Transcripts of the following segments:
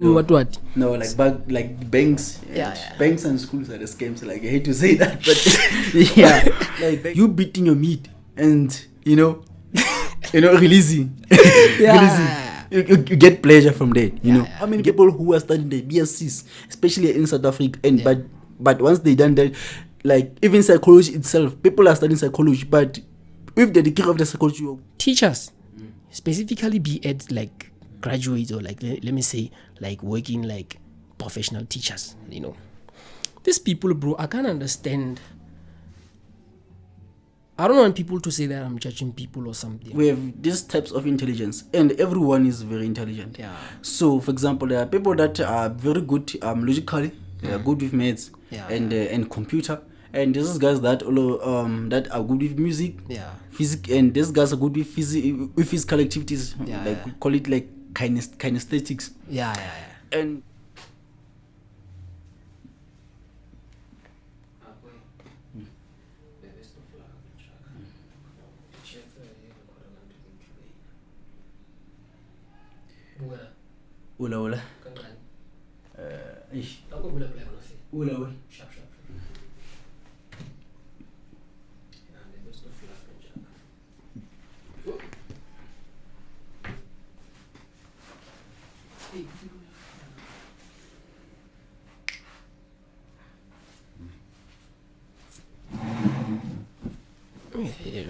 No, what? No, like banks. Yeah. Banks and schools are the scams. Like I hate to say that, but yeah, like you beating your meat and releasing, Yeah. releasing. You get pleasure from that. You know how many people who are studying the BScs, especially in South Africa, and but once they done that, like even psychology itself, people are studying psychology, but with the degree of the psychology, Teachers, specifically be ed like graduates or like let me say like working like professional teachers, these people, bro, I can't understand. I don't want people to say that I'm judging people or something. We have these types of intelligence, and everyone is very intelligent. Yeah. So, for example, there are people that are very good logically. They are good with maths and computer. And there's guys that that are good with music, physics, and these guys are good with physical activities. We call it like kinesthetics. And Ula.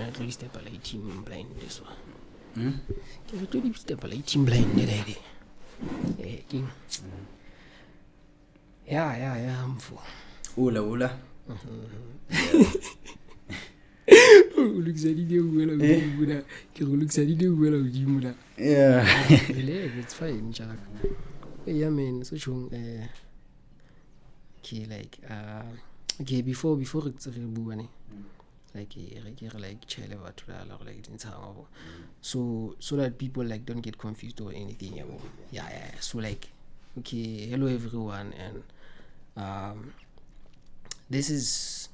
At least step a late team blind this one. Can you step a late team blind? Yeah, I'm for Ula. Looks at it, yeah. It's fine, Jack. Yeah, man. So, okay, like, okay, before it's a real like chele batho like dintshang, so that people like don't get confused or anything. So like, okay, hello everyone, and this is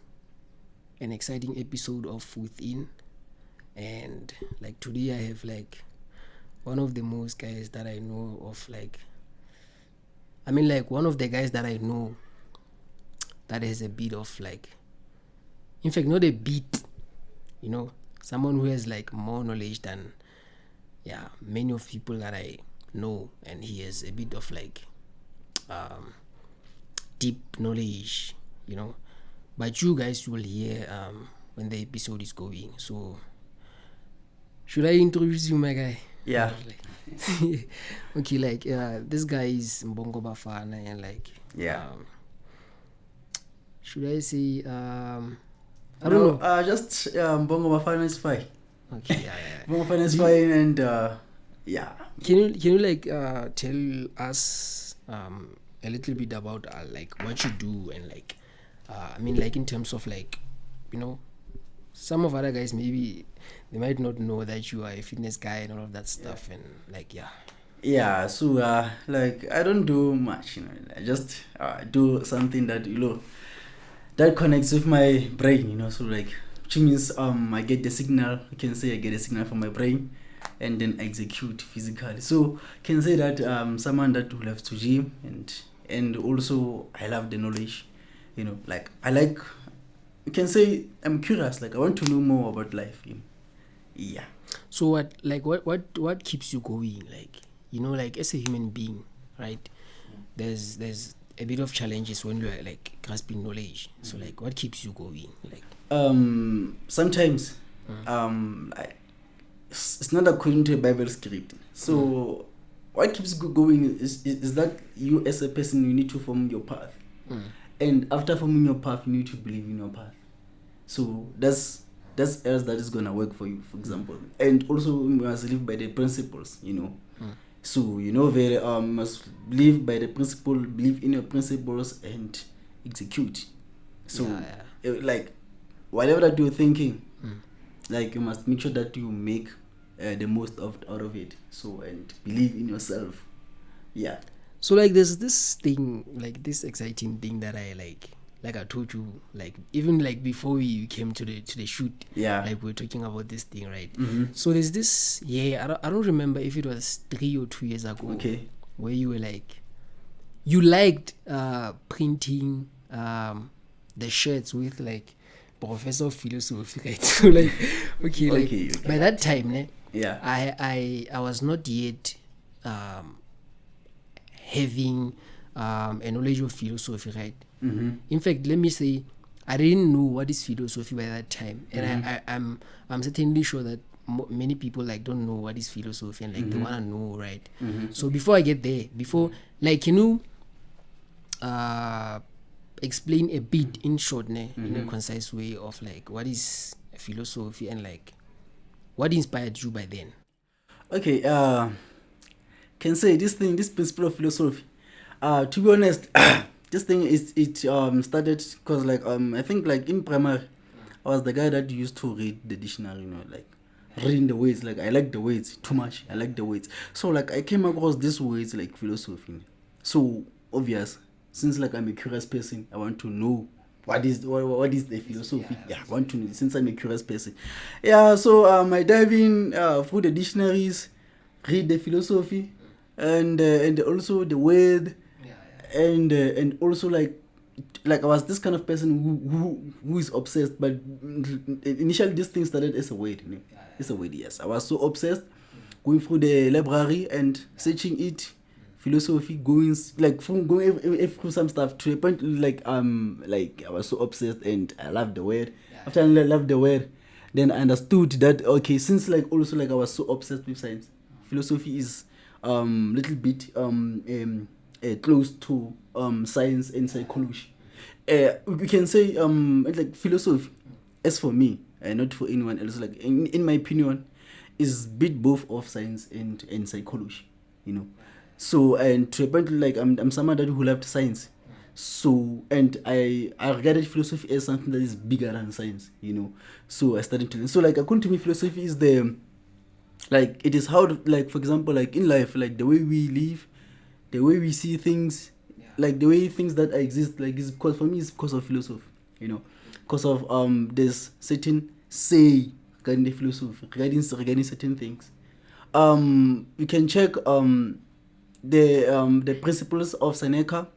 an exciting episode of Within, and like today I have like one of the most guys that I know of, like one of the guys that I know that has a bit of like, in fact, not a bit, someone who has like more knowledge than many of people that I know, and he has a bit of like deep knowledge, but you guys will hear when the episode is going. So should I introduce you, my guy? Yeah. Okay, like this guy is Mbongo Bafana, and like should I say I don't know. Just Mbongo Bafana is fine. Okay, Mbongo Bafana is fine, and Can you like tell us a little bit about like what you do, and like like in terms of like, some of other guys maybe they might not know that you are a fitness guy and all of that stuff, and like so like I don't do much, I just do something that that connects with my brain, so like, which means I get the signal. I can say I get a signal from my brain and then execute physically. So can say that someone that will have to gym, and also I love the knowledge, like you can say I'm curious, like I want to know more about life. So what keeps you going, like like as a human being, right? There's a bit of challenges when you're like grasping knowledge. So like what keeps you going, like sometimes it's not according to a Bible script. So what keeps going is that you as a person, you need to form your path, and after forming your path, you need to believe in your path. So that's else that is gonna work for you, for example. And also we must live by the principles, So very must live by the principle, believe in your principles, and execute. So like whatever that you're thinking, like you must make sure that you make the most out of it. So, and believe in yourself. So like there's this thing, like this exciting thing that I like I told you, like even like before we came to the shoot, like we're talking about this thing, right? So there's this I don't remember if it was 3 or 2 years ago, where you were like you liked printing the shirts with like Professor of Philosophy, right? So like, okay, like by that time, ne, Yeah. I was not yet having a knowledge of philosophy, right? In fact, let me say, I didn't know what is philosophy by that time, and I'm certainly sure that many people like don't know what is philosophy and like they want to know, right? So before I get there, before like, can you explain a bit in short, ne, in a concise way of like what is philosophy and like what inspired you by then? Okay, can say this principle of philosophy. To be honest, this thing started because like I think like in primary, I was the guy that used to read the dictionary, you know, like reading the words. Like I like the words too much. I like the words. So like I came across these words like philosophy. So obvious, since like I'm a curious person, I want to know what is the philosophy. Yeah, I want to know since I'm a curious person. Yeah, so I dive in through the dictionaries, read the philosophy, and also the word, and also like I was this kind of person who is obsessed. But initially this thing started as a word. You know? It's a word. Yes, I was so obsessed, going through the library and searching it. Philosophy, going through some stuff to a point like I was so obsessed and I loved the word. After I loved the word, then I understood that okay, since like also like I was so obsessed with science, philosophy is little bit close to science and psychology. We can say like philosophy, as for me and not for anyone else, like in my opinion, is bit both of science and psychology, you know. So and to a point like I'm someone that who loved science. So and I regarded philosophy as something that is bigger than science, you know. So I started to learn. So like according to me, philosophy is the like it is how like for example like in life, like the way we live, the way we see things, like the way things that exist, like is because for me it's because of philosophy, you know, because of there's certain say regarding the philosophy regarding certain things. You can check the principles of Seneca,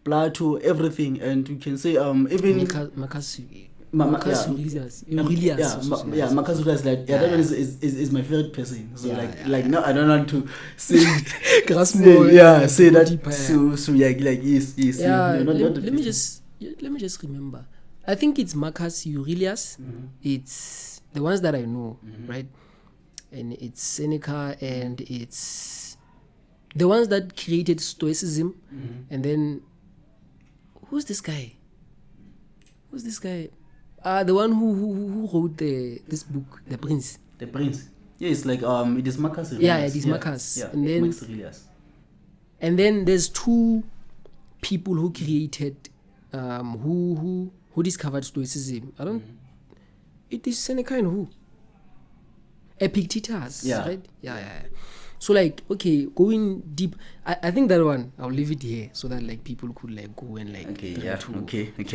Plato, everything, and you can say even Marcus Aurelius, like that one is my favorite person. So now I don't want to say say that. So yeah, like yes. Yeah, let me just remember. I think it's Marcus Aurelius. It's the ones that I know, right? And it's Seneca, and it's the ones that created Stoicism. And then who's this guy? The one who wrote this book, The Prince. The Prince. Yeah, it's like it is Marcus Aurelius. Yeah, it is Marcus. Yeah, and then Marcus Aurelius. And then there's two people who created who discovered Stoicism. It is Seneca and who? Epictetus, right? Yeah. So like, okay, going deep, I think that one I'll leave it here so that like people could like go and like okay, I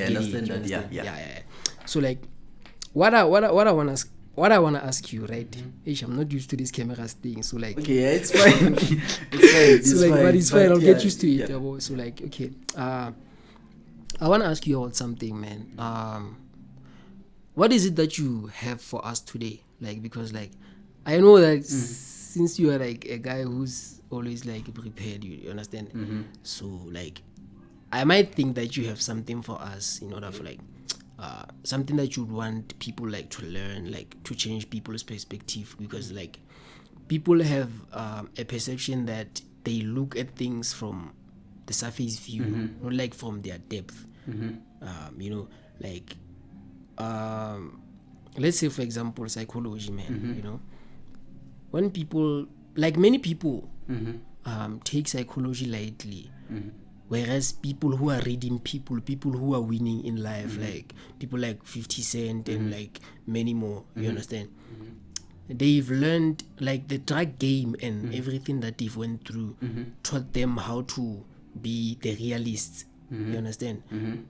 understand that. Yeah. So like, what I wanna ask you, right? I'm not used to this cameras thing, so like, okay, yeah, it's fine. It's fine. I'll get used to it. So like, okay, I wanna ask you about something, man. What is it that you have for us today? Like, because like, I know that since you are like a guy who's always like prepared, you understand? So like, I might think that you have something for us in order for like something that you'd want people like to learn, like to change people's perspective, because like people have a perception that they look at things from the surface view, not like from their depth. You know, like let's say for example psychology, man. You know, when people, like many people, take psychology lightly, whereas people who are reading people who are winning in life, like people like 50 Cent and like many more, you understand, they've learned like the drug game and everything that they've went through taught them how to be the realists, you understand,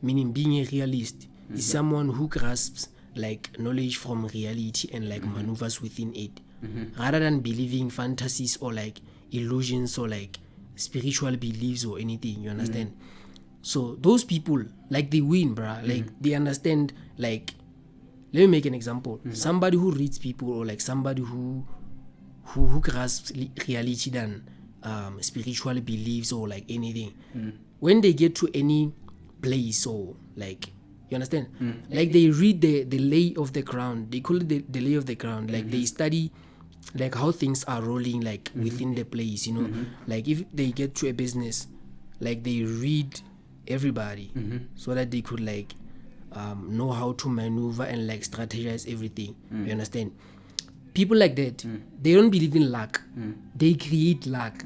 meaning being a realist is someone who grasps like knowledge from reality and like maneuvers within it, rather than believing fantasies or like illusions or like spiritual beliefs or anything, you understand? So those people, like, they win, bruh. Like, they understand, like, let me make an example. Somebody who reads people, or like somebody who grasps reality than spiritual beliefs or like anything, when they get to any place, or like, you understand, like, they read the lay of the ground. They call it the lay of the ground. Like, they study like how things are rolling, like, within the place, you know. Like, if they get to a business, like, they read everybody, so that they could like know how to maneuver and like strategize everything. You understand? People like that, they don't believe in luck. They create luck.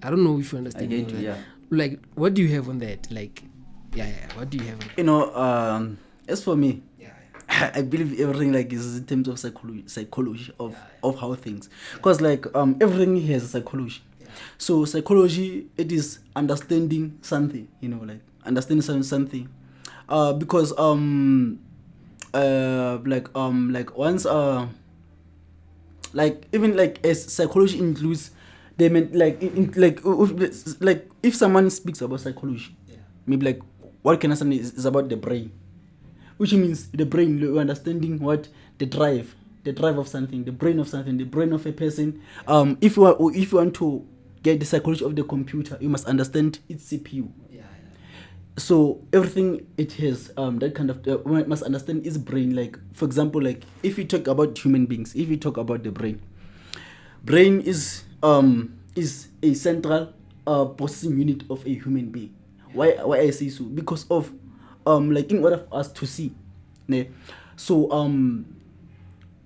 I don't know if you understand. I get you, yeah. Like, what do you have on that? Like, what do you have on that? You know, as for me, I believe everything like is in terms of psychology of how things, because like everything has a psychology. So psychology, it is understanding something, you know, like understanding something, because like once like, even like, as psychology includes, they meant like like if someone speaks about psychology, maybe like what can I say is about the brain, which means the brain, you're understanding what the drive of something, the brain of something, the brain of a person. If you want to get the psychology of the computer, you must understand its CPU. So everything it has that kind of one must understand its brain. Like, for example, like if you talk about human beings, if you talk about the brain is a central processing unit of a human being. Why I say so? Because of like, in order for us to see, né? So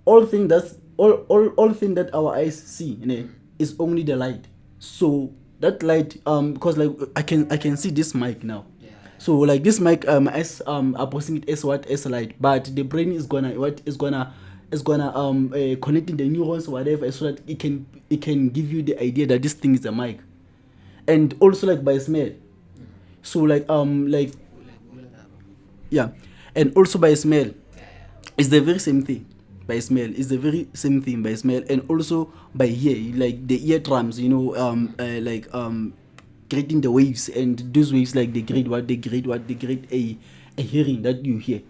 all thing that our eyes see, né, is only the light. So that light, because like I can see this mic now. So like this mic, as are posting it as light, but the brain is gonna connecting the neurons or whatever, so that it can give you the idea that this thing is a mic, and also like by smell. So like yeah, and also by smell, it's the very same thing. By smell, it's the very same thing by smell, and also by hear, like the eardrums, you know, creating the waves, and those waves, like they create a hearing that you hear,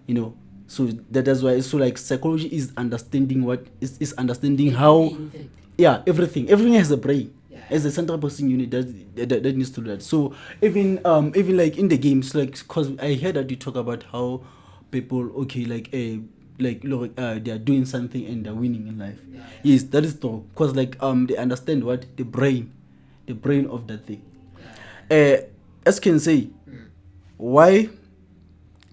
you know. So that's why, so like psychology is understanding what is understanding how, everything has a brain, as a central processing unit that needs to do that. So even like in the games, like, because I heard that you talk about how people, okay, like they are doing something and they're winning in life. Yes, that is true, because like they understand what the brain of that thing. As can say, why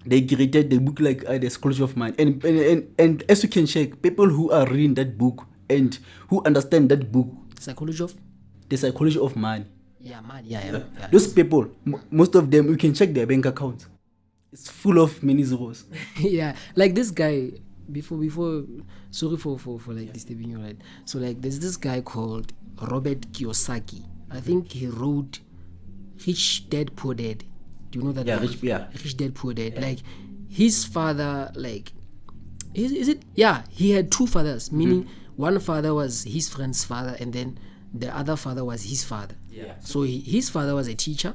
they created the book like the Psychology of Mind, and as you can check, people who are reading that book and who understand that book, The psychology of money. Yeah. Those people, most of them, you can check their bank accounts. It's full of many zeros. Yeah, like this guy, before sorry for like disturbing you, right? So like there's this guy called Robert Kiyosaki. I think he wrote Rich Dad Poor Dad. Do you know that? Rich Dad Poor Dad. Like his father, like is it? Yeah, he had two fathers, meaning one father was his friend's father, and then the other father was his father. Yeah. So his father was a teacher,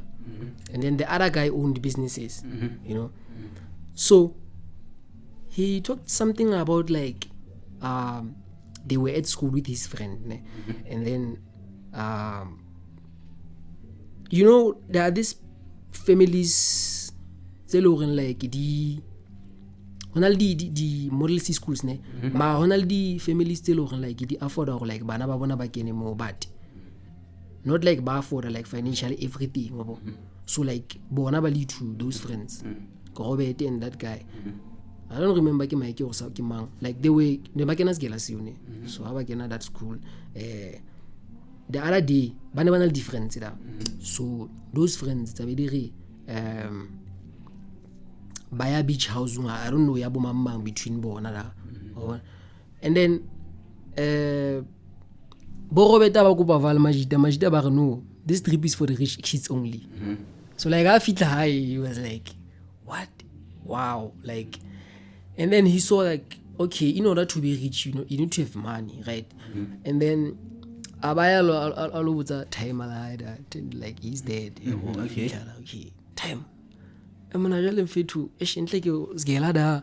and then the other guy owned businesses. You know, so he talked something about like they were at school with his friend, and then you know, there are these families tse loreng like di hona le di model C schools ne, ma hona le di families tse loreng like di afford or like bana ba bona ba kene mo, but not like ba afford like financially everything. So like bona ba lead to those friends, Robert and that guy. I don't remember ke maike or sa ke mang, like they ba kena sekela sione. So ha ba kena that school, the other day bana le difference da. So those friends tsa be di re baya beach house, I don't know ya bo mamang between bona da. And then bo Robert ba go ba val majida ba re no, this trip is for the rich kids only. So like I feel high, he was like, what? Wow. Like, and then he saw like, okay, in order to be rich, you know, you need to have money, right? And then abaya lo botsa time ala that like he's dead. Okay. Okay. Time. Emona jale mfethu eshintle ke sigela da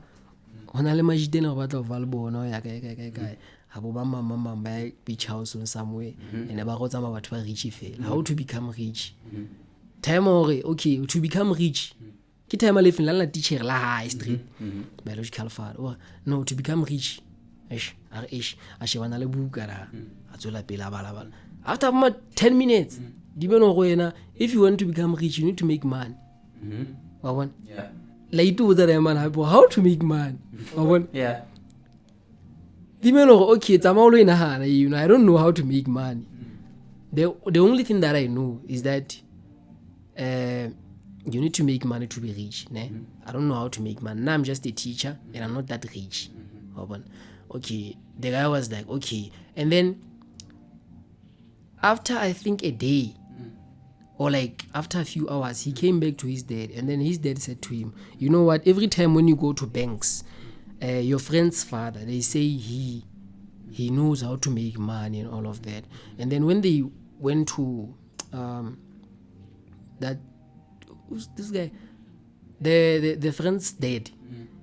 hona le majitene go batla go va le bona ya kae habo ba mama ba beach house on somewhere and ba go tsama batho ba rich fela. How to become rich? Time ore okay to become rich. Ke time le fela la teacher la high street. Biological father. Or no, to become rich. A shebana le buka ra a tsola pela bala. After about 10 minutes, if you want to become rich, you need to make money. Yeah. Like do that man how to make money. Yeah. Okay, it's amalo in a I don't know how to make money. The only thing that I know is that you need to make money to be rich. Ne? I don't know how to make money. Now I'm just a teacher and I'm not that rich. Okay, the guy was like, okay. And then after I think a day or like after a few hours, he came back to his dad, and then his dad said to him, you know what, every time when you go to banks, your friend's father, they say he knows how to make money and all of that. And then when they went to that, who's this guy, the friend's dad,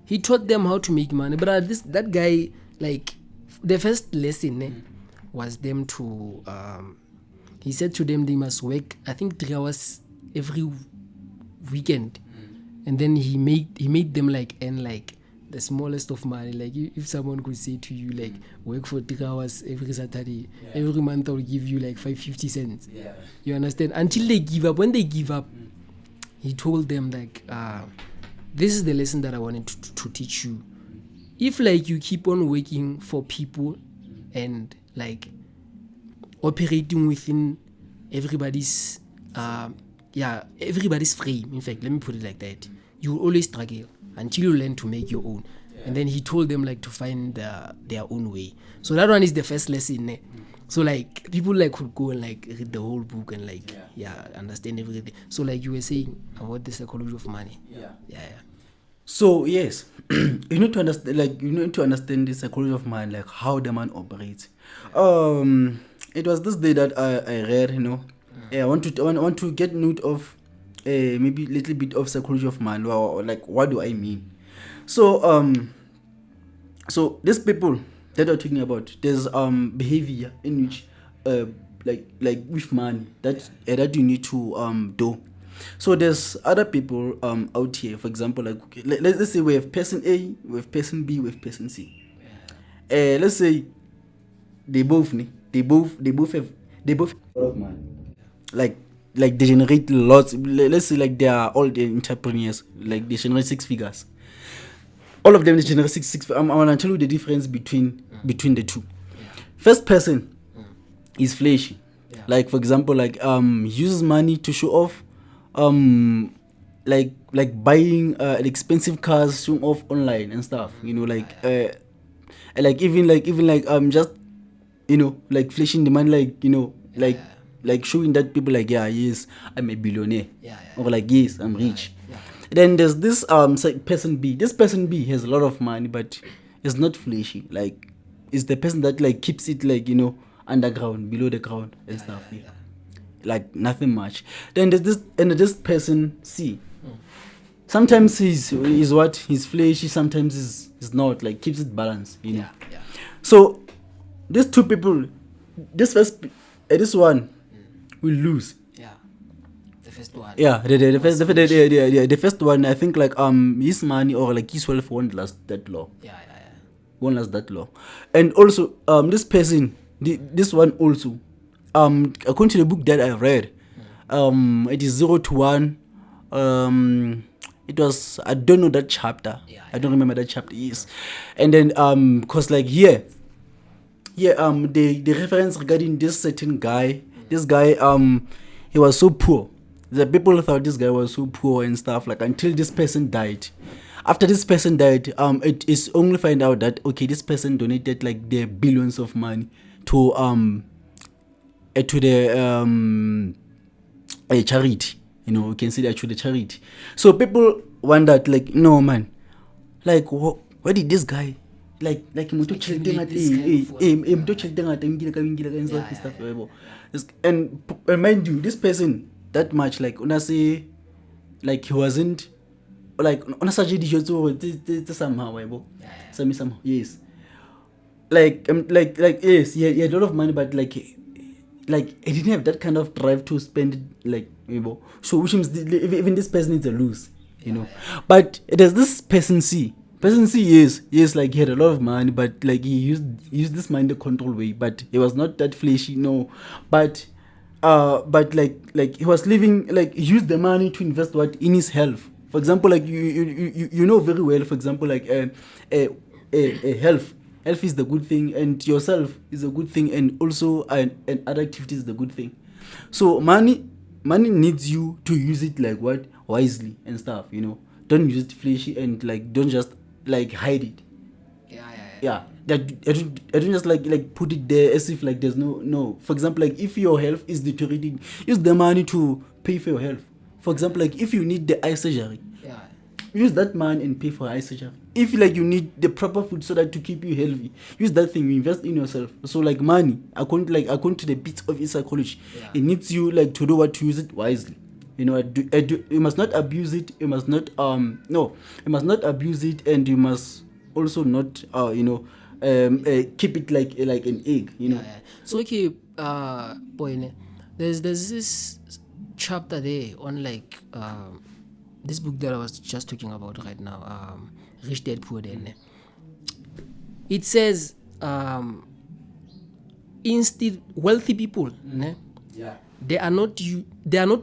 he taught them how to make money. But that guy, like the first lesson was them to he said to them they must work I think 3 hours every weekend, and then he made them like earn like the smallest of money. Like if someone could say to you like work for 3 hours every Saturday, every month I'll give you like 550 cents. You understand? Until they give up. When they give up, he told them like this is the lesson that I wanted to teach you. If like you keep on working for people and like operating within everybody's everybody's frame, in fact, let me put it like that, you will always struggle until you learn to make your own. And then he told them like to find their own way. So that one is the first lesson. So like people like could go and like read the whole book and like understand everything. So like you were saying about the psychology of money. So yes, you need to understand. Like you need to understand the psychology of man, like how the man operates. It was this day that I read. I want to get note of maybe a little bit of psychology of man, or like what do I mean? So so these people that are talking about, there's behavior in which like with money that you need to do. So there's other people out here, for example, like let's say we have person A, we have person B, we have person C. Let's say they both have a lot of money. Like they generate lots. Let's say like they are all the entrepreneurs, like they generate 6 figures. All of them they generate six. I want to tell you the difference between the two. First person is flashy. Like for example, like uses money to show off. Like buying expensive cars, showing off online and stuff. Like even just like flashing the money, like showing that people like yes I'm a billionaire, or like yes I'm rich. Then there's this person B. This person B has a lot of money, but it's not flashy. Like it's the person that like keeps it like underground, below the ground and stuff. Like nothing much. Then there's this person C. Sometimes he's flashy, sometimes he's not, like keeps it balanced, So these two people, this one will lose. The first one. The first one, I think like his money or like his wealth won't last that long. Won't last that long. And also this person, this one also, according to the book that I read, it is 0 to 1. It was, I don't know that chapter. I don't remember that chapter is. And then cause like the reference regarding this certain guy, this guy he was so poor. The people thought this guy was so poor and stuff, like until this person died. After this person died, it is only find out that okay, this person donated like the billions of money to the a charity. You can see that through the charity. So people wondered like, no man, like where did this guy motho tšhelete motho tšhelete ngata nkile ka and stuff and mind you, this person that much like una say like he wasn't like ona sa je dijo tse somehow somehow yes like yes he had a lot of money, but like he didn't have that kind of drive to spend it, like so which means even this person is a lose, but does this person see yes like he had a lot of money, but like he used this money the control way, but he was not that flashy, no, but like he was living, like he used the money to invest in his health. For example, like you know very well, for example, like health is the good thing, and yourself is a good thing, and also and other activities is the good thing. So money needs you to use it like wisely and stuff, don't use it flashy, and like don't just like hide it. Yeah. I don't just like put it there as if like there's no. For example, like if your health is deteriorating, use the money to pay for your health. For example, like if you need the eye surgery, use that money and pay for eye surgery. If like you need the proper food so that to keep you healthy, use that thing. You invest in yourself. So like money, according to the bits of its psychology, it needs you like to do what to use it wisely. You must not abuse it. You must not you must not abuse it, and you must also not keep it like an egg. So okay, boy, there's this chapter there on like this book that I was just talking about right now, Rich Dad Poor Dad. It says instead wealthy people, they are not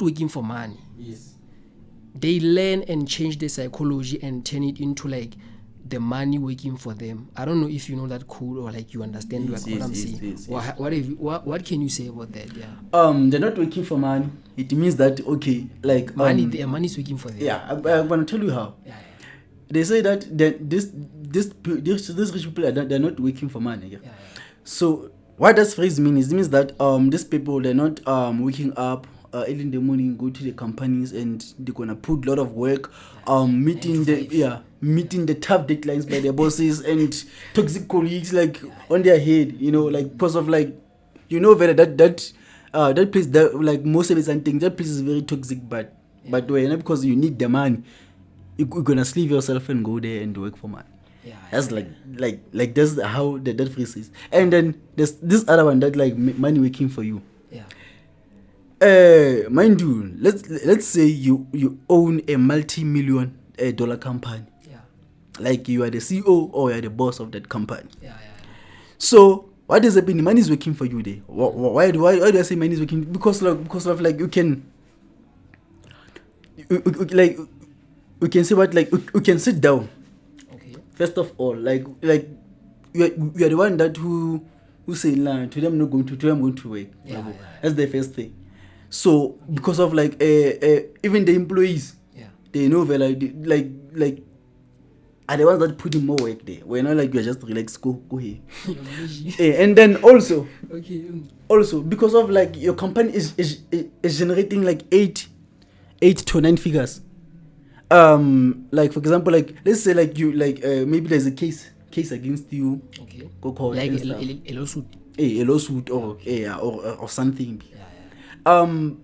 working for money. Yes. They learn and change their psychology and turn it into like the money working for them. I don't know if you know that code or like you understand what I'm saying. Yes. What can you say about that? They're not working for money. It means that like their money is working for them. I'm gonna tell you how. They say that this rich people they're not working for money. So what does phrase mean? It means that these people, they're not waking up early in the morning, go to the companies, and they're gonna put a lot of work, meeting the tough deadlines by their bosses and toxic colleagues like on their head, like because of like very that place, that like most of it and things, that place is very toxic, but because you need the money, you're gonna sleeve yourself and go there and work for money. That's like that's how that phrase is. And then there's this other one that like money working for you. Mind you, let's say you own a multi-million dollar company. Like you are the CEO or you are the boss of that company. So what is happening? Money is working for you there. Why do I say money is working? Because of like you can we can say what, like we can sit down. First of all, like you are the one that who say today I'm not going to work. That's the first thing. So because of like even the employees, they know like are the ones that put in more work there. We're not like you're just relax, go here. And then also because of like your company is generating like 8 to 9 figures. Like for example, like let's say like you like maybe there's a case against you. Go call like a lawsuit. A lawsuit or something.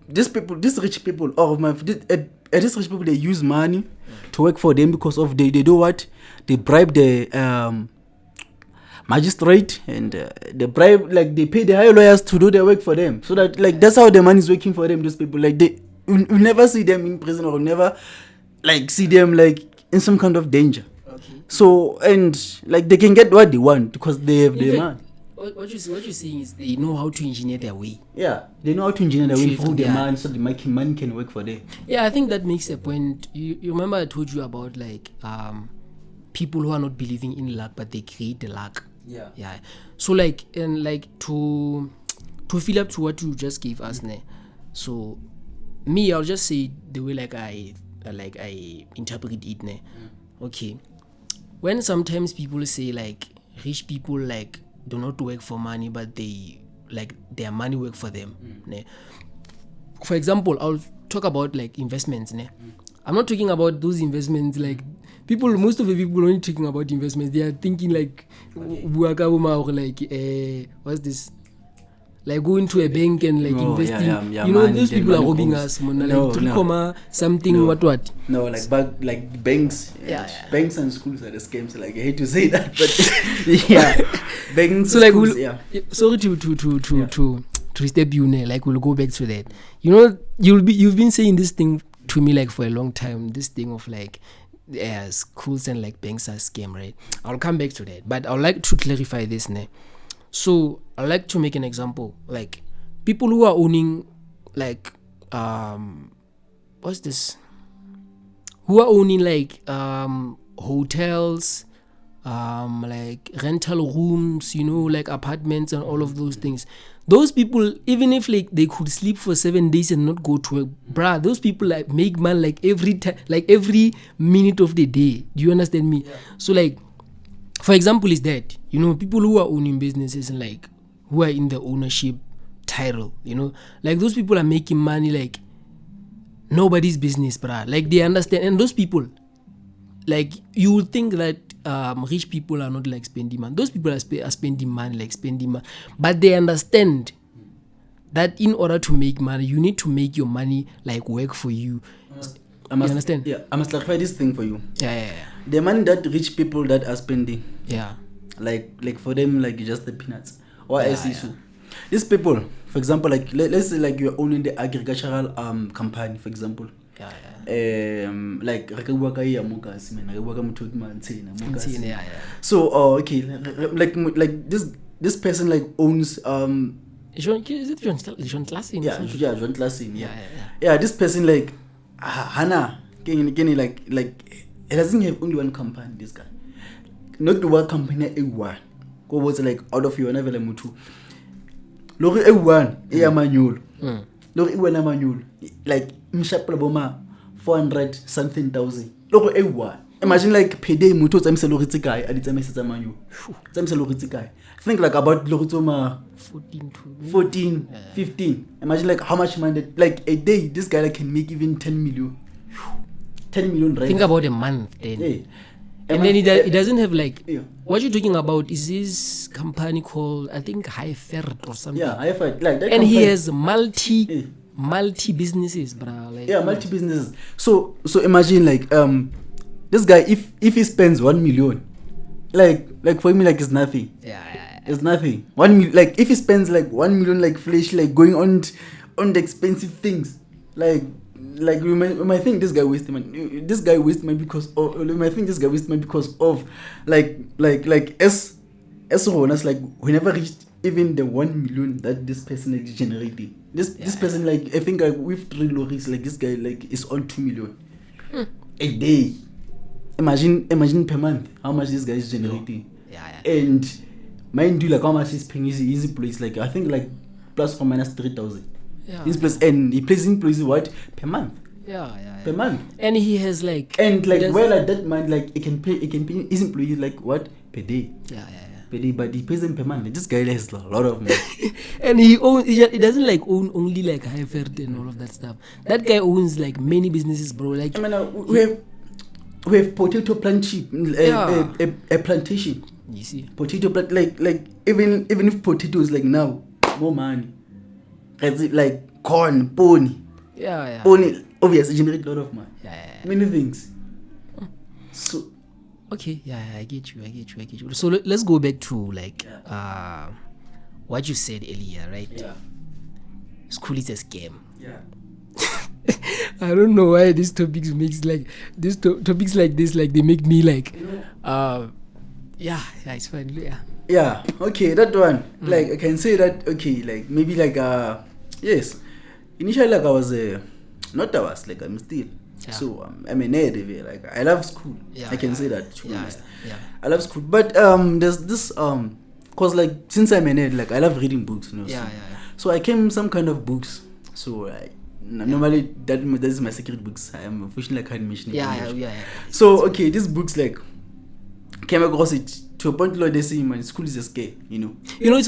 These rich people, these rich people, they use money to work for them because of they do what? They bribe the magistrate, and they pay the higher lawyers to do their work for them, so that like that's how the money is working for them. Those people, like you never see them in prison, or never like see them like in some kind of danger. So and like they can get what they want because they have the money. What you're saying is they know how to engineer their way. They know how to engineer their way through the money, so the money can work for them. I think that makes a point. You remember I told you about like people who are not believing in luck, but they create the luck. So like and like to fill up to what you just gave us now. So me, I'll just say the way like I interpret it now. Okay, when sometimes people say like rich people like do not work for money, but they like their money work for them. For example, I'll talk about like investments. I'm not talking about those investments. Like most of the people only talking about investments. They are thinking like, what's this? Like going to a bank and like investing. You know, those people are robbing us, man. Like 3, something, what? No, like banks. Banks and schools are the scams. Like I hate to say that, but yeah, banks. So like, schools, sorry to step you there. Like we'll go back to that. You know, you've been saying this thing to me like for a long time. This thing of like, schools and like banks are scam, right? I'll come back to that, but I'd like to clarify this now. So I'd like to make an example, like people who are owning like what's this? Who are owning like hotels, like rental rooms, you know, like apartments and all of those things. Those people, even if like they could sleep for 7 days and not go to work, bruh, those people like make money like every time, like every minute of the day. Do you understand me? Yeah. So like, for example, is that, you know, people who are owning businesses and like who are in the ownership title, you know, like those people are making money like nobody's business, bruh. Like they understand, and those people, like you would think that rich people are not like spending money. Those people are spending money, but they understand that in order to make money, you need to make your money like work for you. You understand? Yeah, I must clarify this thing for you. Yeah. The money that rich people that are spending, like for them, like just the peanuts. Or I see so. These people, for example, like let's say like you're owning the agricultural company, for example. Like so okay, like this person like owns is it John Klassin? John Klassin. Yeah, this person like Hannah like it doesn't have only one company, this guy. Not the one company A1. Go was like out of your never mutu. Lori A1 manual. Lori A1 manual. Like mshapla boma 400 something thousand. Lori A1. Imagine like payday mutu tsamisa lori tsikai adi tsamisa manual. Tsamisa lori tsikai. Think like about lori tsoma 14 15. Imagine like how much money, like a day this guy like can make even 10 million. 10 million, right? Think about a month then. Yeah. And then it doesn't have like what you're talking about is this company called, I think, Highfert or something. Yeah, Highfert, like that. And he has multi businesses, bro. Like, multi businesses. So imagine like this guy, if he spends 1 million, like for me like it's nothing. It's nothing. 1 million, like if he spends like 1 million like flesh, like going on the expensive things, like you might think this guy wasted money. This guy wasted money because of, you might think this guy wasted money because of like as honest, like we never reached even the 1 million that this person is generating. This person, like I think like with 3 lorries, like this guy like is on 2 million a day. Imagine per month how much this guy is generating. And mind you, like how much he's paying his employees, like I think like plus or minus 3,000. His place, and he pays employees what per month. Per month. And he has like well at that month, like he can pay his employees like what per day. Per day, but he pays them per month. This guy has a lot of money. And he doesn't like own only like Highfert and all of that stuff. That guy owns like many businesses, bro. Like I mean, we have potato plantation, a plantation. You see, potato plant, like even if potatoes like now more money. It's like corn, pony. Pony obviously generate a lot of money. Many things. So okay, I get you. So let's go back to like what you said earlier, right? School is a scam. I don't know why these topics makes like topics like this, like they make me like it's fine. Okay, that one. Like I can say that okay, like maybe like yes. Initially like I'm still. So I'm a nerd, like I love school. I can say that to be honest. I love school. But there's this cause like since I'm a nerd, like I love reading books, you know. So I came some kind of books. So normally that is my secret books. I am officially like mentioning. So okay, these books like came across it to a point where they say my school is a scare, you know. You know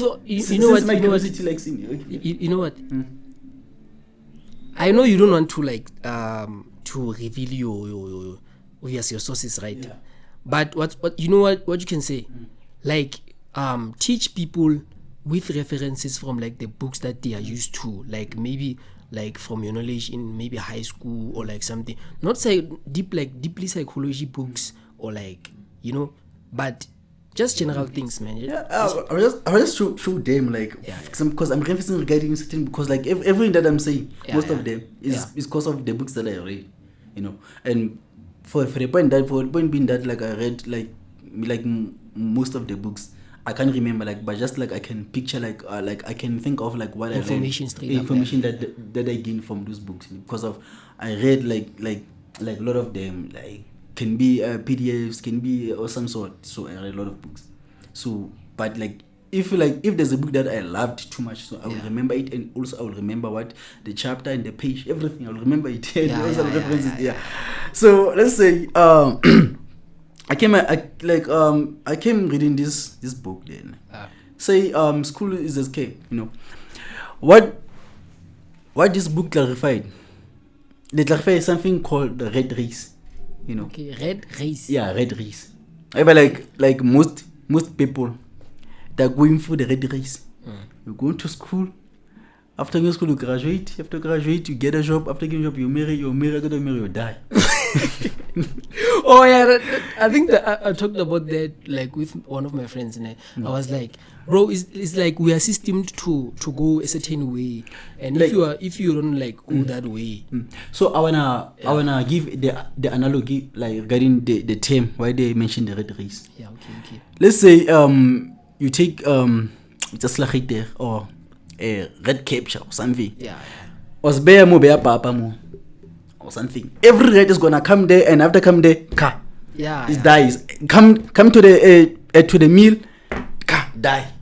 what? My curiosity likes in you know what? I know you don't want to like to reveal your obviously your sources, right? Yeah. But what you know what you can say, like teach people with references from like the books that they are used to, like maybe like from your knowledge in maybe high school or like something, not say deeply psychology books or like, you know, but just general things, man. Yeah, I will just show them like because I'm referencing regarding certain, because like everything that I'm saying, most of them is because of the books that I read, you know. And for the point being that like I read like most of the books, I can't remember like, but just like I can picture like I can think of like what Information I straight read, up, information that I gained from those books, because of I read like a lot of them, like can be PDFs, can be or some sort. So I read a lot of books. So but like if there's a book that I loved too much, so I will remember it, and also I will remember what the chapter and the page, everything, I will remember it. So let's say I came reading this book then. Say school is escape, you know. What this book clarified? They clarified something called the red race, you know. Okay, red race. Yeah, red race. But like most people, they're going through the red race. You go to school. After going to school, you graduate. After graduate, you get a job. After getting a job, you marry. You die. Oh yeah, I think that I talked about that like with one of my friends, and I was like, bro, it's like we are systemed to go a certain way, and like, if you don't like go that way. So I wanna give the analogy like regarding the term why they mentioned the red race. Yeah, okay. Let's say you take just like there or a red capture or something. Yeah. Was bear mo bear papa mo or something. Every red is gonna come there, and after come there, it dies. Come to the meal, die.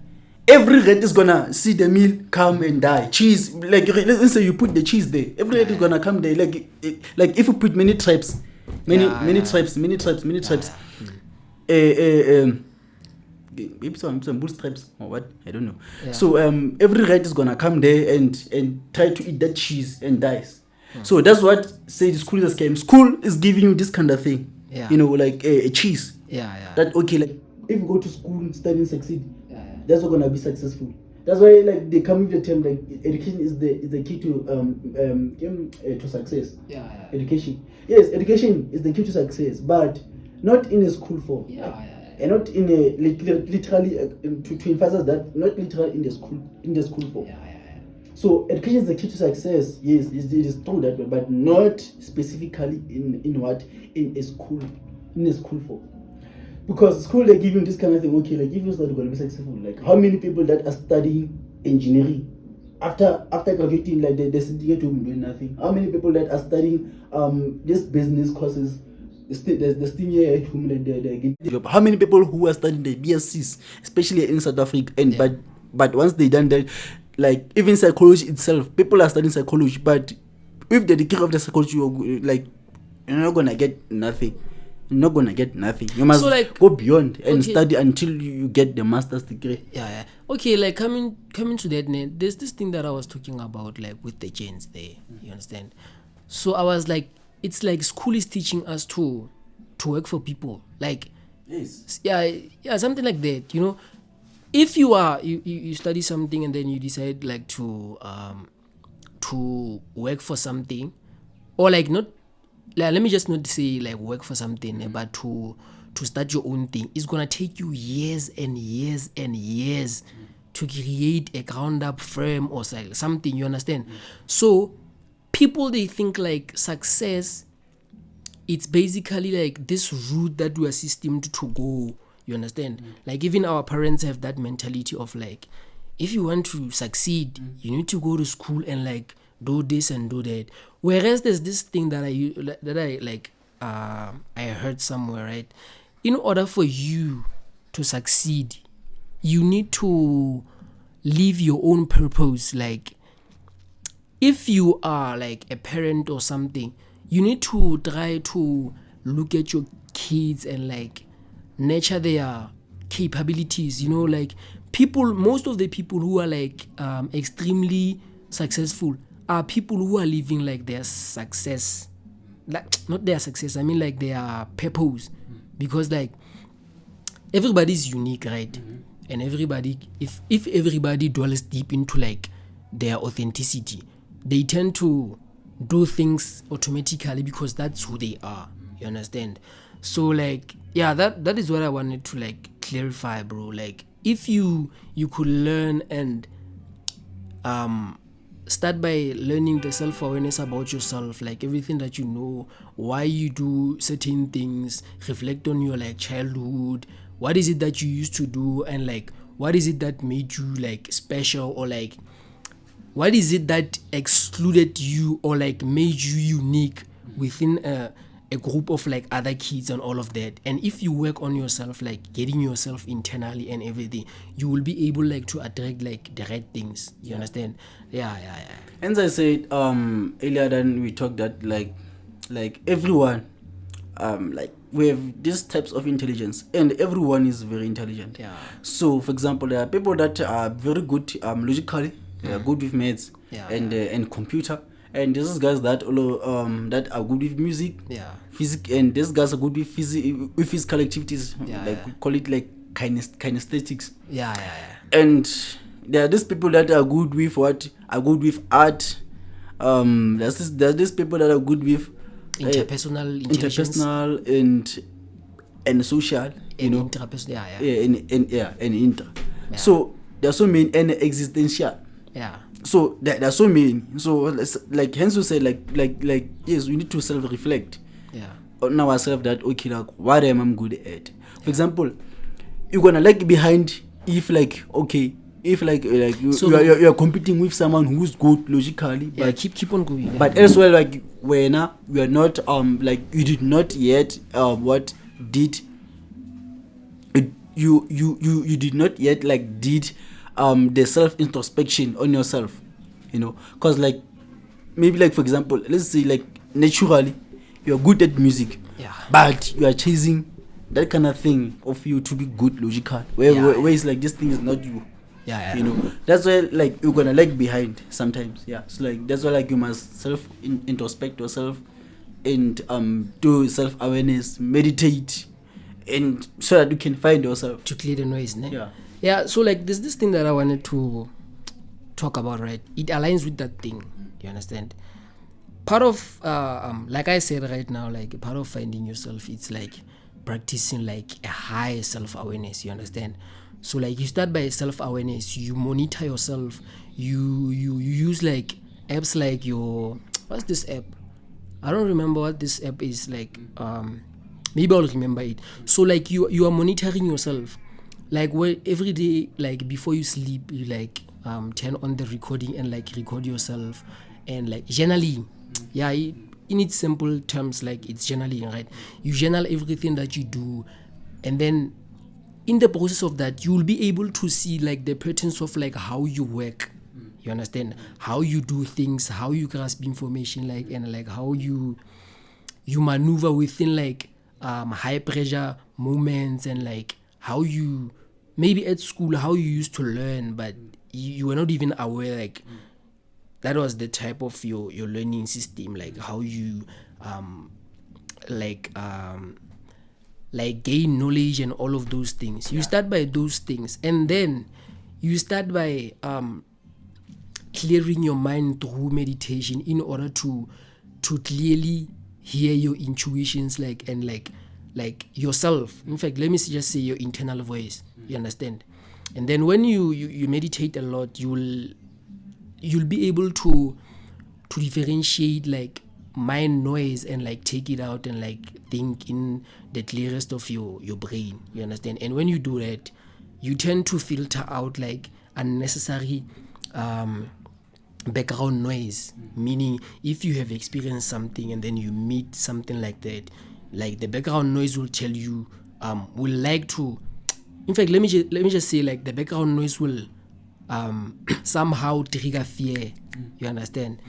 Every red is gonna see the meal come and die. Cheese, like let's say you put the cheese there. Every red is gonna come there. Like if you put many tribes. Maybe some bootstraps or what, I don't know. So every rat is gonna come there and try to eat that cheese and dies. So that's what say the school is a scam. School is giving you this kind of thing, you know, like a cheese. That okay, like if you go to school, study and succeed, that's not gonna be successful. That's why like they come with the term like education is the key to success. Education, yes, education is the key to success, but not in a school form. And not in a literally to emphasize that, not literally in the school form. So education is the key to success. Yes, it is true that way, but not specifically in a school form. Because school they give you this kind of thing. Okay, like if you're not going to be successful, like how many people that are studying engineering after graduating, like they're sitting at home doing nothing? How many people that are studying these business courses? The still here at home, how many people who are studying the BScs, especially in South Africa, and but once they done that, like even psychology itself, people are studying psychology, but with the degree of the psychology, like you're not gonna get nothing. You're not gonna get nothing. You must go beyond and study until you get the master's degree. Okay, like coming to that, there's this thing that I was talking about, like with the genes there. You understand? So I was like, it's like school is teaching us to work for people, like something like that, you know. If you are you study something and then you decide like to work for something, or like not like, let me just not say like work for something, but to start your own thing, it's gonna take you years and years and years to create a ground up firm or something, you understand? So people, they think like success, it's basically like this route that we are systemed to go, you understand? Like even our parents have that mentality of like, if you want to succeed, you need to go to school and like do this and do that. Whereas there's this thing that I heard somewhere, right? In order for you to succeed, you need to live your own purpose. Like if you are like a parent or something, you need to try to look at your kids and like nurture their capabilities, you know. Like most of the people who are like extremely successful are people who are living like their success, not their success, I mean like their purpose, because like everybody's unique, right? And everybody, if everybody dwells deep into like their authenticity, they tend to do things automatically because that's who they are. You understand? So like, yeah, that is what I wanted to like clarify, bro. Like, if you could learn and start by learning the self-awareness about yourself, like everything that you know, why you do certain things, reflect on your like childhood, what is it that you used to do, and like what is it that made you like special, or like what is it that excluded you or like made you unique within a group of like other kids and all of that. And if you work on yourself, like getting yourself internally and everything, you will be able like to attract like the right things. You understand? Yeah. And as I said earlier, then we talked that like everyone, like we have these types of intelligence, and everyone is very intelligent. Yeah. So for example, there are people that are very good logically, they are good with maths and computer, and there's guys that that are good with music, physics, and these guys are good with physical activities, we call it like kinesthetics. And there are these people that are good with art. There's these people that are good with interpersonal and social, you know, and inter. So there are so many, and existential. So there are so many. So like hence we say like yes, we need to self-reflect on ourselves, that okay, like what am I good at? For example, you're gonna like behind if like okay, if like you're competing with someone who's good logically, but keep on going. But elsewhere, like when we are not like you did not yet you did not yet like did the self introspection on yourself, you know, because like maybe like for example, let's say like naturally you're good at music, but you are chasing that kind of thing of you to be good logical, where it's like this thing is not you. You know, that's why like you're gonna like behind sometimes. So like that's why like you must self introspect yourself and do self awareness, meditate, and so that you can find yourself to clear the noise. So like there's this thing that I wanted to talk about, right? It aligns with that thing. You understand? Part of like I said right now, like part of finding yourself, it's like practicing like a high self awareness. You understand? So like you start by self-awareness, you monitor yourself, you use like apps like what's this app? I don't remember what this app is like. Maybe I'll remember it. So like you are monitoring yourself, like where every day, like before you sleep, you like turn on the recording and like record yourself, and like journaling. In its simple terms, like it's journaling, right? You journal everything that you do, and then in the process of that, you will be able to see like the patterns of like how you work. You understand? How you do things, how you grasp information, like, and like how you maneuver within like high pressure moments, and like how you maybe at school how you used to learn, but you were not even aware like that was the type of your learning system, like how you like gain knowledge and all of those things. You start by those things, and then you start by clearing your mind through meditation in order to clearly hear your intuitions, like, and like yourself. In fact, let me just say your internal voice. You understand? And then when you meditate a lot, you'll be able to differentiate like mind noise and like take it out and like think in the clearest of your brain. You understand? And when you do that, you tend to filter out like unnecessary background noise. Meaning, if you have experienced something and then you meet something like that, like the background noise will tell you will like to. In fact, let me just say like the background noise will somehow trigger fear. You understand?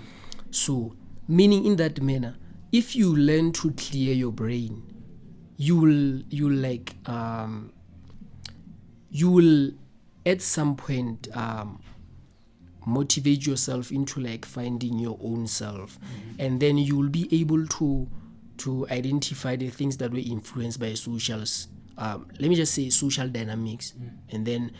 So meaning in that manner, if you learn to clear your brain, you will at some point motivate yourself into like finding your own self, and then you will be able to to identify the things that were influenced by socials. Let me just say social dynamics, and then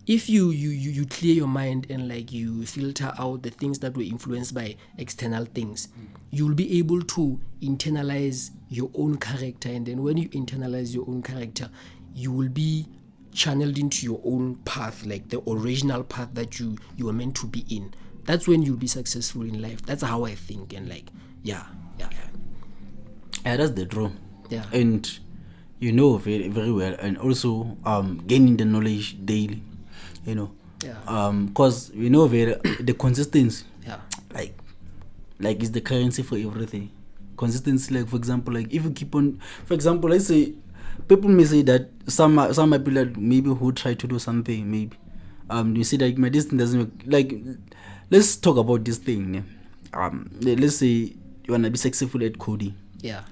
if you clear your mind and like you filter out the things that were influenced by external things, you'll be able to internalize your own character, and then when you internalize your own character, you will be channeled into your own path, like the original path that you were meant to be in. That's when you'll be successful in life. That's how I think. And like yeah, that's the draw. Yeah. And you know very, very well, and also gaining the knowledge daily, you know. Yeah. Because we know very the consistency, Yeah. like is the currency for everything. Consistency, like for example, like if you keep on, for example, let's say people may say that some people that maybe who try to do something, maybe you see that this thing doesn't work. Like let's talk about this thing. Let's say you wanna be successful at coding. Yeah.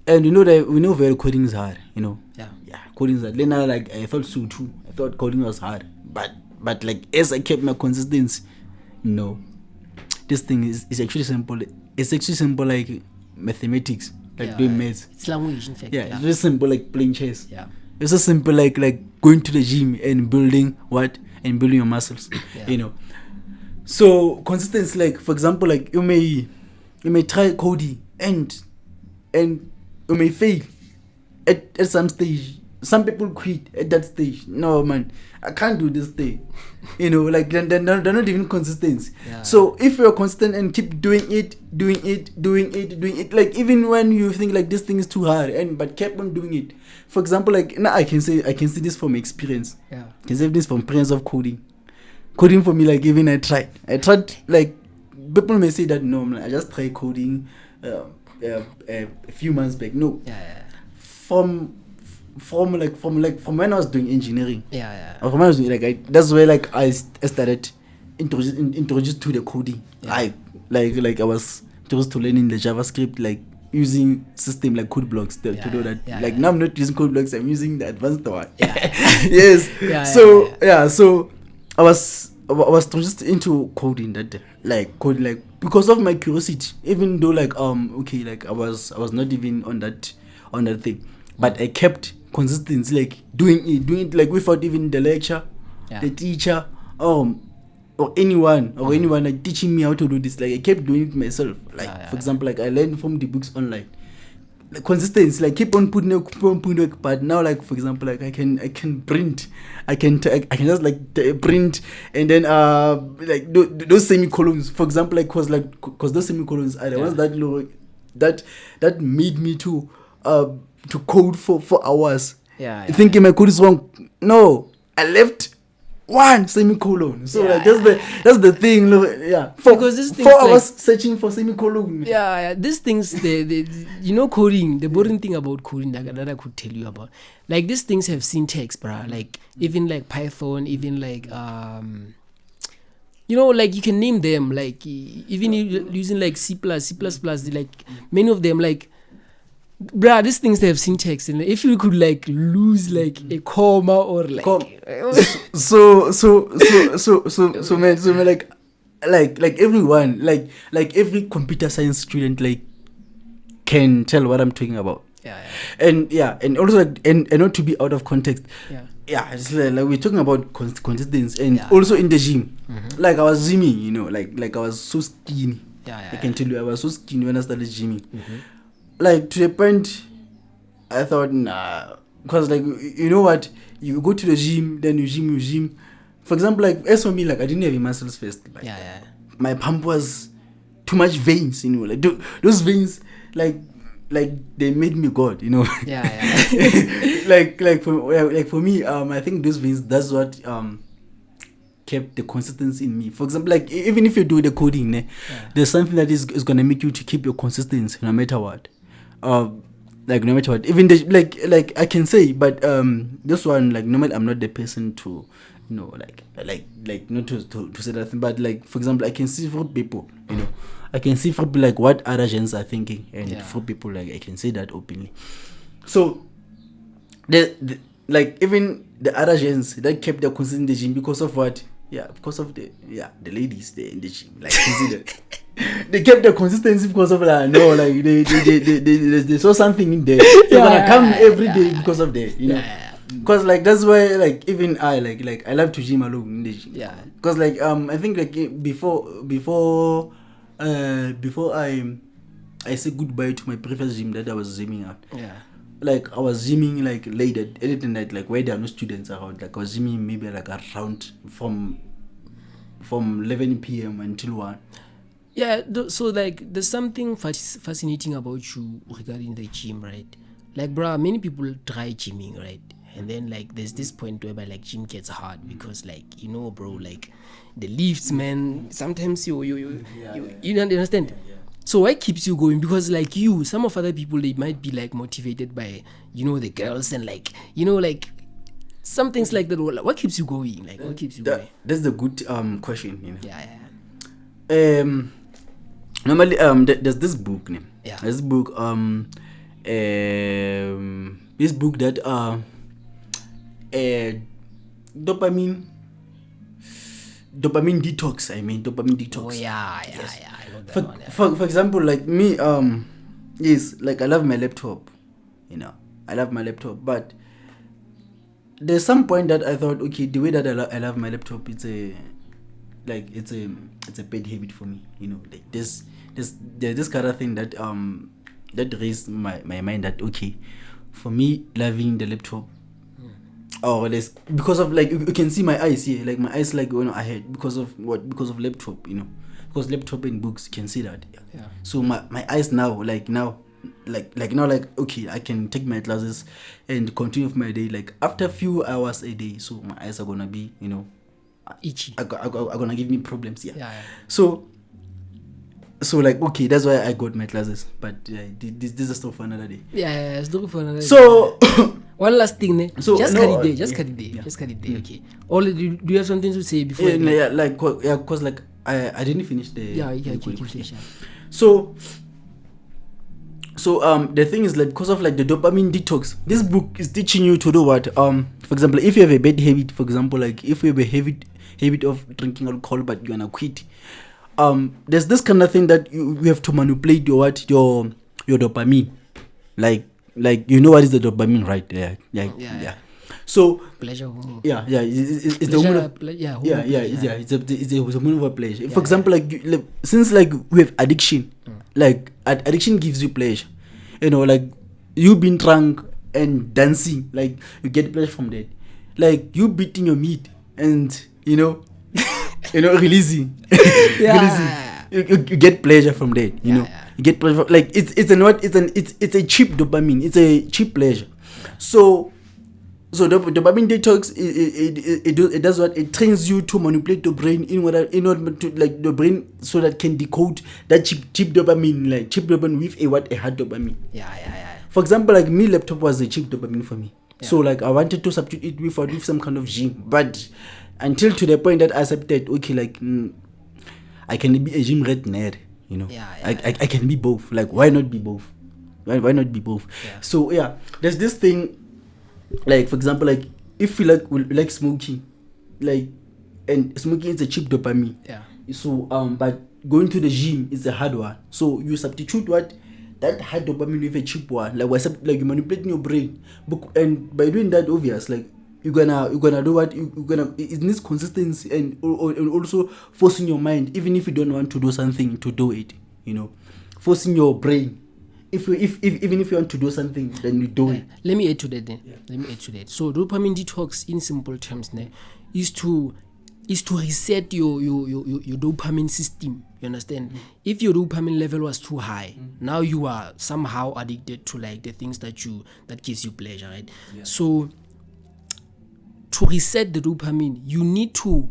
And you know that we know very coding is hard, you know. Yeah. Coding is hard. Then I felt so too. I thought coding was hard, but like as I kept my consistency, no, this thing is actually simple. It's actually simple like mathematics, like doing maths. It's language, in fact. Yeah, it's very simple like playing chess. Yeah. It's so simple like going to the gym and building your muscles, Yeah. you know. So consistency, like for example, like you may try coding and you may fail at some stage. Some people quit at that stage. No man, I can't do this thing. You know, like they're not even consistent. Yeah. So if you're consistent and keep doing it, like even when you think like this thing is too hard, but keep on doing it. For example, like now I can see this from experience. Yeah. I can say this from experience of coding. Coding for me, like even I tried like people may say that no man, I just tried coding a few months back. No. Yeah. From when I was doing engineering. Yeah. Or from when I was doing that's where like I started introduced to the coding. Yeah. Like I was introduced to learning the JavaScript, like using system like code blocks to do that. Now I'm not using code blocks, I'm using the advanced one. Yeah. Yes. Yeah. So I was introduced into coding that day. Like coding, like because of my curiosity, even though like okay, like I was not even on that thing, but I kept consistency, like doing it like without even the lecture, the teacher, or anyone like teaching me how to do this. Like I kept doing it myself. Like for example, like I learned from the books online. Like consistency, like keep on putting work. But now, like for example, like I can print, I can just like print, and then like those semicolons. For example, like cause those semicolons are the ones that made me to code for hours. Thinking my code is wrong. No, I left one semicolon. So like that's the thing. Because this 4 hours searching for semicolon. These things, the coding. The boring thing about coding that I could tell you about, like these things have syntax, bruh. Like even like Python, even like like you can name them. Like even using like C++, like many of them, like. Bruh, these things they have syntax, and if you could like lose like a comma or like so man, like everyone, like every computer science student like can tell what I'm talking about. And also like, and not to be out of context. It's like we're talking about consistency, and also in the gym. Like I was gymming, like I was so skinny. I can tell you I was so skinny when I started gymming. Like to the point I thought nah, because like you know what, you go to the gym, then you gym. For example, like as for me, like I didn't have muscles first. Like, my pump was too much veins, like those veins, like they made me God, like for me, I think those veins, that's what kept the consistency in me. For example, like even if you do the coding, there's something that is gonna make you to keep your consistency no matter what. Like no matter what, even like I can say, but this one, like normally I'm not the person to like not to say that thing, but like for example, I can see for people, I can see for people like what other gens are thinking, and for people like I can say that openly. So the like even the other gens that kept their consistency because of what Yeah, because of the ladies there in the gym, like you see that. They kept the consistency because of that. No, like they saw something in there. They're gonna come every day because of that, you know. Because like that's why like even I like I love to gym alone in the gym. Yeah. Because like I think like before I say goodbye to my previous gym that I was gymming at. Yeah. Like I was gymming like late at anything like where there are no students around. Like I was gymming maybe like around from 11 p.m. until 1. Yeah, so like there's something fascinating about you regarding the gym, right? Like, bro, many people try gymming, right? And then like there's this point where like gym gets hard because like, you know, bro, like the lifts, man, sometimes you understand. So what keeps you going? Because like some of other people, they might be like motivated by, you know, the girls and like, you know, like some things like that. What keeps you going? Like what keeps you going? That's the good question, you know. Yeah. Normally there's this book name. Yeah. There's this book this book that dopamine detox. Dopamine detox. Oh yeah. Yes. Yeah. I love that one. Yeah. For example, like me, yes, like I love my laptop. You know, I love my laptop, but there's some point that I thought, okay, the way that I love my laptop, it's a bad habit for me. You know, like there's this kind of thing that raised my mind that okay, for me loving the laptop. Oh, there's because of like you can see my eyes here, like my eyes like going ahead because of what? Because of laptop, you know, because laptop and books, you can see that. Yeah. So my eyes now okay, I can take my classes and continue with my day like after a few hours a day. So my eyes are gonna be, you know, Itchy. are gonna give me problems. Yeah. So like okay, that's why I got my classes. But this is stuff for another day. Yeah, it's looking for another. So one last thing, ne? So, just no, cut it there. Just cut it there. Okay. Do you have something to say before? Cause like I didn't finish the. You can finish. So the thing is like because of like the dopamine detox, this book is teaching you to do what? For example, if you have a bad habit, for example, like if you have a habit of drinking alcohol but you wanna quit, there's this kind of thing that you have to manipulate your dopamine, like you know what is the dopamine, right? Yeah. So pleasure hormone. It's the hormone of it's a hormone of pleasure. For example, like since like we have addiction, like addiction gives you pleasure. You know, like you been drunk and dancing, like you get pleasure from that. Like you beating your meat and you know releasing. You get pleasure from that. You know. You get pleasure from, like it's a cheap dopamine. It's a cheap pleasure. So dopamine detox it does what? It trains you to manipulate the brain in order to like the brain so that can decode that cheap dopamine, like cheap dopamine with a hard dopamine. Yeah. For example, like me, laptop was a cheap dopamine for me. Yeah. So like I wanted to substitute it with some kind of gym, but until to the point that I accepted, okay, like I can be a gym rat nerd, you know. I can be both. Like why not be both? Why not be both? Yeah. So there's this thing. Like for example, like if you like smoking, like and smoking is a cheap dopamine. Yeah. So but going to the gym is a hard one. So you substitute that hard dopamine with a cheap one. Like you're manipulating your brain. And by doing that, obvious like you're gonna do what it needs consistency and also forcing your mind, even if you don't want to do something, to do it. You know, forcing your brain. Even if you want to do something, then you do it. Let me add to that. So dopamine detox, in simple terms, is to reset your dopamine system. You understand? If your dopamine level was too high, now you are somehow addicted to like the things that gives you pleasure, right? Yeah. So to reset the dopamine, you need to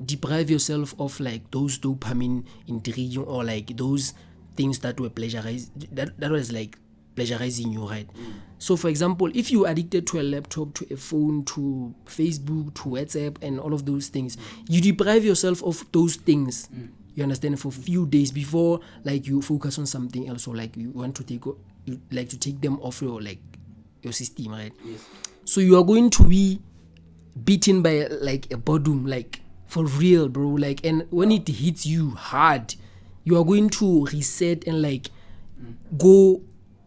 deprive yourself of like those dopamine intriguing or like those things that were that was like pleasurizing you, right? So for example, if you're addicted to a laptop, to a phone, to Facebook, to WhatsApp and all of those things, you deprive yourself of those things, you understand, for a few days before like you focus on something else, or like you want to take them off your system, right? Yes. So you are going to be beaten by like a boredom, like for real, bro. Like, and when it hits you hard, you are going to reset and like go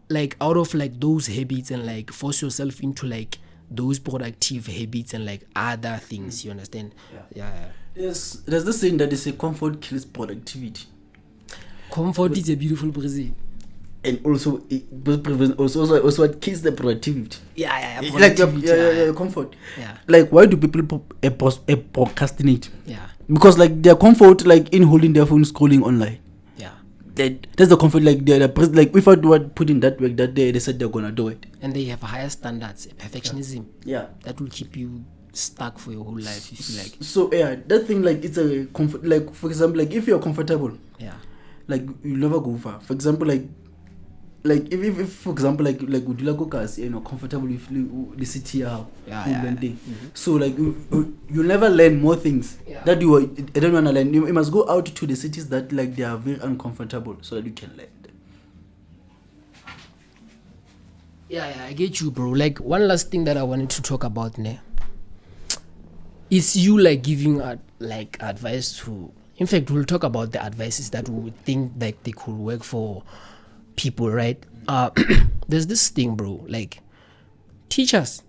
like out of like those habits and like force yourself into like those productive habits and like other things. You understand? Yeah. There's this saying that they say comfort kills productivity. Comfort is a beautiful Brazil. And also also what kills the productivity. Yeah. Like your comfort. Yeah. Like, why do people procrastinate? Yeah. Because like their comfort, like in holding their phone scrolling online. Yeah. That's the comfort. Like like if I do what put in that work that day, they said they're gonna do it. And they have higher standards, perfectionism. Yeah. That will keep you stuck for your whole life if you like. So yeah, that thing, like, it's a comfort. Like, for example, like if you're comfortable, Yeah. like you'll never go far. For example, like if for example like Udila Gokas, comfortable with the city Yeah. Mm-hmm. So like you'll never learn more things that you don't want to learn. You must go out to the cities that like they are very uncomfortable so that you can learn them. Yeah, I get you, bro. Like, one last thing that I wanted to talk about now is you like giving like advice to. In fact, we'll talk about the advices that we would think like they could work for people, right? There's this thing, bro. Like, teachers,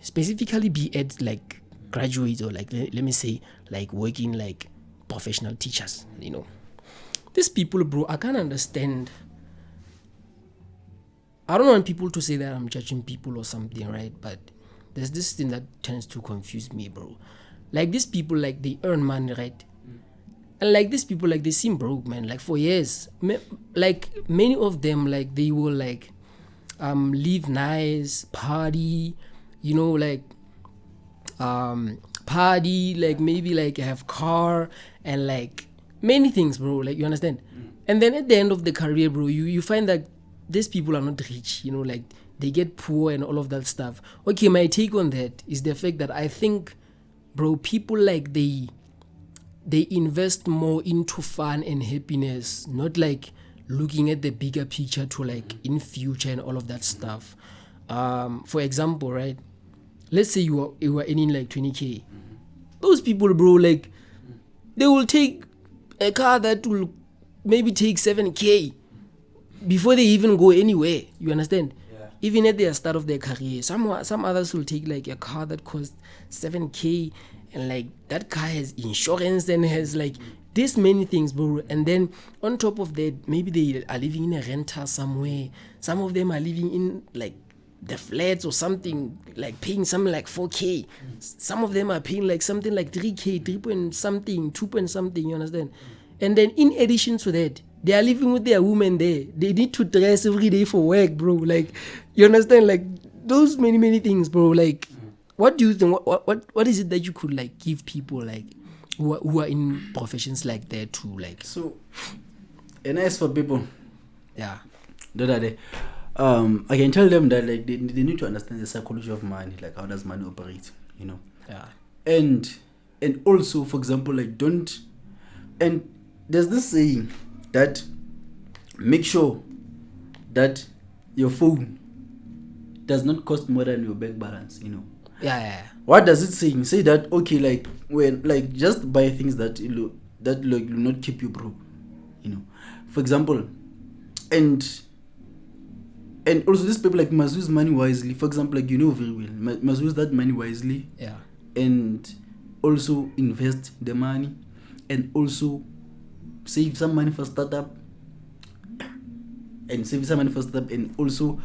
specifically be it like graduates or like let me say like working like professional teachers. These people, bro, I can't understand. I don't want people to say that I'm judging people or something, right? But there's this thing that tends to confuse me, bro. Like, these people, like, they earn money, right? And like, these people, like, they seem broke, man. Like, for years, like, many of them, like, they will like live nice, party, like party, like maybe like have car and like many things, bro. Like, you understand? And then at the end of the career, bro, you find that these people are not rich, like they get poor and all of that stuff. Okay, my take on that is the fact that I think, bro, people like they invest more into fun and happiness, not like looking at the bigger picture to like in future and all of that stuff. For example, right? Let's say you are earning like 20K. Those people, bro, like they will take a car that will maybe take 7K before they even go anywhere. You understand? Yeah. Even at the start of their career, some others will take like a car that costs 7K, and like that car has insurance and has like this many things, bro. And then on top of that, maybe they are living in a rental somewhere. Some of them are living in like the flats or something, like paying something like 4K. Some of them are paying like something like 3K, 3 point something, 2 point something. You understand? And then in addition to that, they are living with their women there. They need to dress every day for work, bro. Like, you understand? Like, those many things, bro. Like, what do you think? What is it that you could like give people like who are in professions like that to like? So, and as for people, yeah, I can tell them that like they need to understand the psychology of money, like how does money operate, Yeah. And also, for example, like there's this saying that make sure that your phone does not cost more than your bank balance, Yeah. What does it say? Say that, okay, like when like just buy things that that like will not keep you broke, for example, and also these people like must use money wisely. For example, like very well, must use that money wisely. Yeah. And also invest the money, and also save some money for startup, and also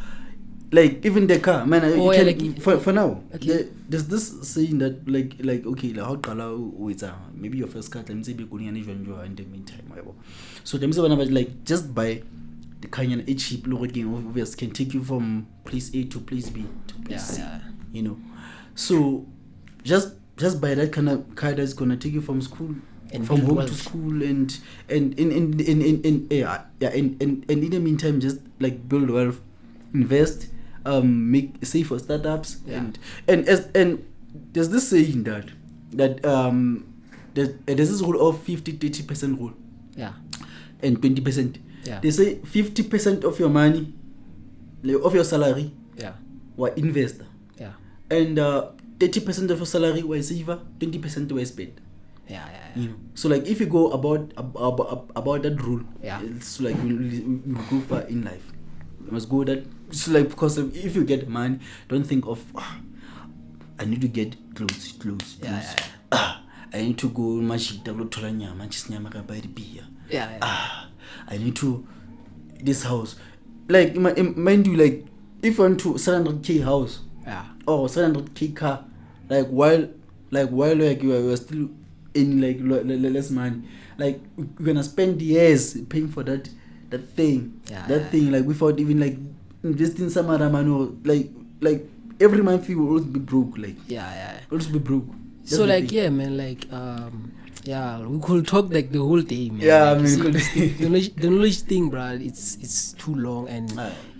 like even the car, man. For now, okay. There's this saying that like okay, like how with maybe your first car, let me say be going and enjoy in the meantime, so let me say like just buy the car and a cheap obviously can take you from place A to place B to place C. So just buy that kind of car that's gonna take you from school. And from home to school, and in the meantime, just like build wealth, invest, save for startups, and there's this saying that there's this rule of 50-30% rule, and 20%. They say 50% of your money, of your salary, were investor, and 30% of your salary were saver, 20% were spent. Yeah. You know, so like if you go about that rule, Yeah. it's like you go far in life. You must go that. So like, because if you get money, don't think of I need to get clothes. Yeah. I need to go mashita lothola nyama nyama ka buy the beer. Yeah. I need to this house. Like mind you, like if you want to 700k house, or 700k car, like while you are still in like less money, like you're gonna spend years paying for that thing, thing, like without even like investing some other money, or like every month you will always be broke, like always be broke. That's so like thing. Man, like we could talk like the whole day, man. The knowledge thing, bro, it's too long, and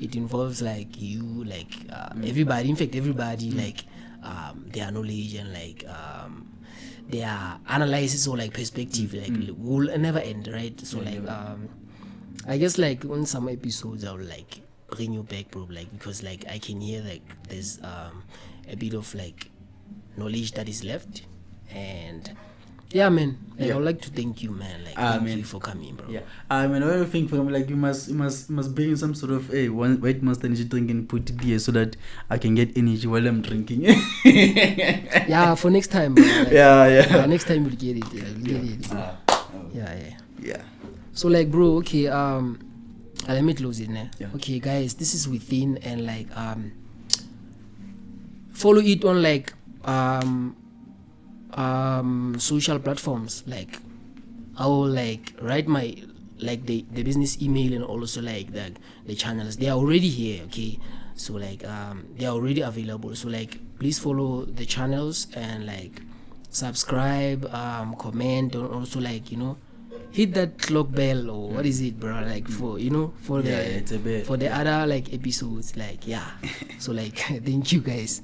it involves like you, like everybody. In fact, everybody like their knowledge and like their analysis or like perspective, like will never end, right? So I guess like on some episodes I'll like bring you back, bro, like because like I can hear like there's a bit of like knowledge that is left, and man, like I would like to thank you, man, like thank you for coming, bro. I mean, I think for like you must bring some sort of white Monster energy drink and put it here so that I can get energy while I'm drinking. For next time, bro. Like, next time you'll get it. Yeah. So like, bro, okay, let me close it now. Okay, guys, this is Within, and like follow it on like social platforms. Like I will like write my like the business email, and also like the channels. They are already here, okay? So like they are already available. So like please follow the channels and like subscribe, comment, and also like hit that clock bell, or what is it, bro? Like for for the other like episodes, like so like thank you guys.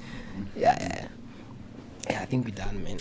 I think we're done, man.